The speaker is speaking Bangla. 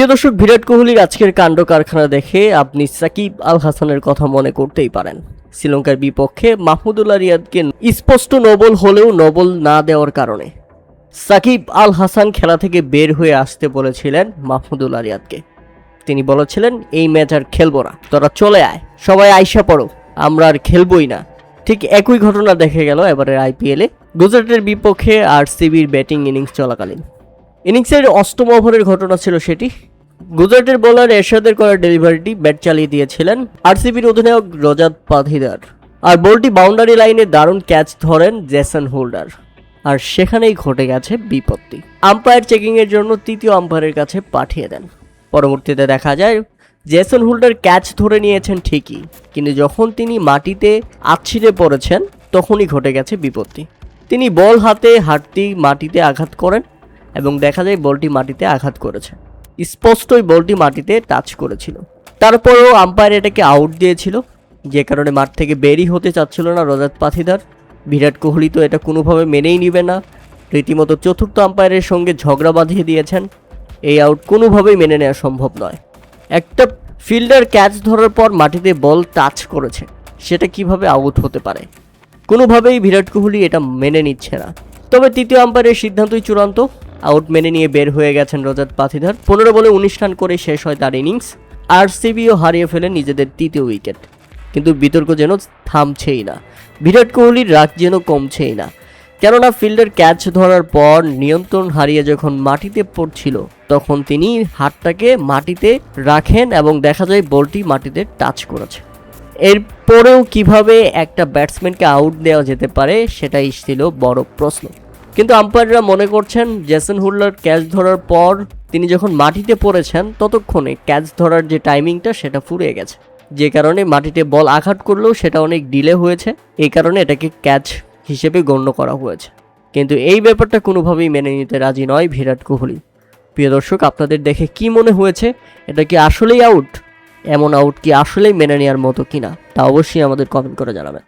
প্রিয় দর্শক, বিরাট কোহলির আজকের কাণ্ড কারখানা দেখে আপনি সাকিব আল হাসানের কথা মনে করতেই পারেন। শ্রীলঙ্কার বিপক্ষে মাহমুদুল্লাহ রিয়াদকে স্পষ্ট নোবল হলেও নোবল না দেওয়ার কারণে সাকিব আল হাসান খেলা থেকে বের হয়ে আসতে বলেছিলেন মাহমুদুল্লাহ রিয়াদকে। তিনি বলেছিলেন, এই ম্যাচ আর খেলবো না, তোরা চলে আয়, সবাই আইসা পড়ো, আমরা আর খেলবই না। ঠিক একই ঘটনা দেখা গেল এবারের আইপিএলে গুজরাটের বিপক্ষে আরসিবির ব্যাটিং ইনিংস চলাকালীন। ইনিংসের অষ্টম ওভারের ঘটনা ছিল সেটি। গুজরাটের বোলার এরশাদের করা ডেলিভারিটি ব্যাট চালিয়ে দিয়েছিলেন আরসিবির অধিনায়ক রজাত পাথিদার, আর বলটি বাউন্ডারি লাইনে দারুণ ক্যাচ ধরেন জেসন হোল্ডার, আর সেখানেই ঘটে গেছে বিপত্তি। আম্পায়ার চেকিংয়ের জন্য তৃতীয় আম্পায়ারের কাছে পাঠিয়ে দেন। পরবর্তীতে দেখা যায় জেসন হোল্ডার ক্যাচ ধরে নিয়েছেন ঠিকই, কিন্তু যখন তিনি মাটিতে আছড়ে পড়েছেন তখনই ঘটে গেছে বিপত্তি। তিনি বল হাতে হাঁটতেই মাটিতে আঘাত করেন এবং দেখা যায় বলটি মাটিতে আঘাত করেছে, স্পষ্টই বলটি মাটিতে টাচ করেছিল। তারপরেও আম্পায়ার এটাকে আউট দিয়েছিল, যে কারণে মাঠ থেকে বেরই হতে চাচ্ছিল না রজাত পাথিদার। বিরাট কোহলি তো এটা কোনোভাবে মেনেই নেবে না, রীতিমতো চতুর্থ আম্পায়ারের সঙ্গে ঝগড়া বাঁধিয়ে দিয়েছেন। এই আউট কোনোভাবেই মেনে নেওয়া সম্ভব নয়। একটা ফিল্ডার ক্যাচ ধরার পর মাটিতে বল টাচ করেছে, সেটা কিভাবে আউট হতে পারে? কোনোভাবেই বিরাট কোহলি এটা মেনে নিচ্ছে না। তবে তৃতীয় আম্পায়ারের সিদ্ধান্তই চূড়ান্ত। আউট মেনে নিয়ে বের হয়ে গেছেন রজাত পাথিদার। 15 বলে 19 রান করে শেষ হয় তার ইনিংস। আরসিবিও হারিয়ে ফেলেন নিজেদের তৃতীয় উইকেট। কিন্তু বিতর্ক যেন থামছেই না, বিরাট কোহলির রাগ যেন কমছেই না। কেননা ফিল্ডার ক্যাচ ধরার পর নিয়ন্ত্রণ হারিয়ে যখন মাটিতে পড়ছিল, তখন তিনি হাতটাকে মাটিতে রাখেন এবং দেখা যায় বলটি মাটিতে টাচ করেছে। এরপরেও কিভাবে একটা ব্যাটসম্যানকে আউট দেওয়া যেতে পারে সেটাই ছিল বড় প্রশ্ন। কিন্তু আম্পায়াররা মনে করছেন জেসন হোল্ডার ক্যাচ ধরার পর তিনি যখন মাটিতে পড়েছেন ততক্ষণে ক্যাচ ধরার যে টাইমিংটা সেটা ফুরিয়ে গেছে, যে কারণে মাটিতে বল আঘাত করলেও সেটা অনেক ডিলে হয়েছে। এই কারণে এটাকে ক্যাচ হিসেবে গণ্য করা হয়েছে। কিন্তু এই ব্যাপারটা কোনোভাবেই মেনে নিতে রাজি নয় বিরাট কোহলি। প্রিয় দর্শক, আপনাদের দেখে কি মনে হয়েছে? এটা কি আসলেই আউট? এমন আউট কি আসলেই মেনে নেওয়ার মতো কিনা তা অবশ্যই আমাদের কমেন্ট করে জানাবেন।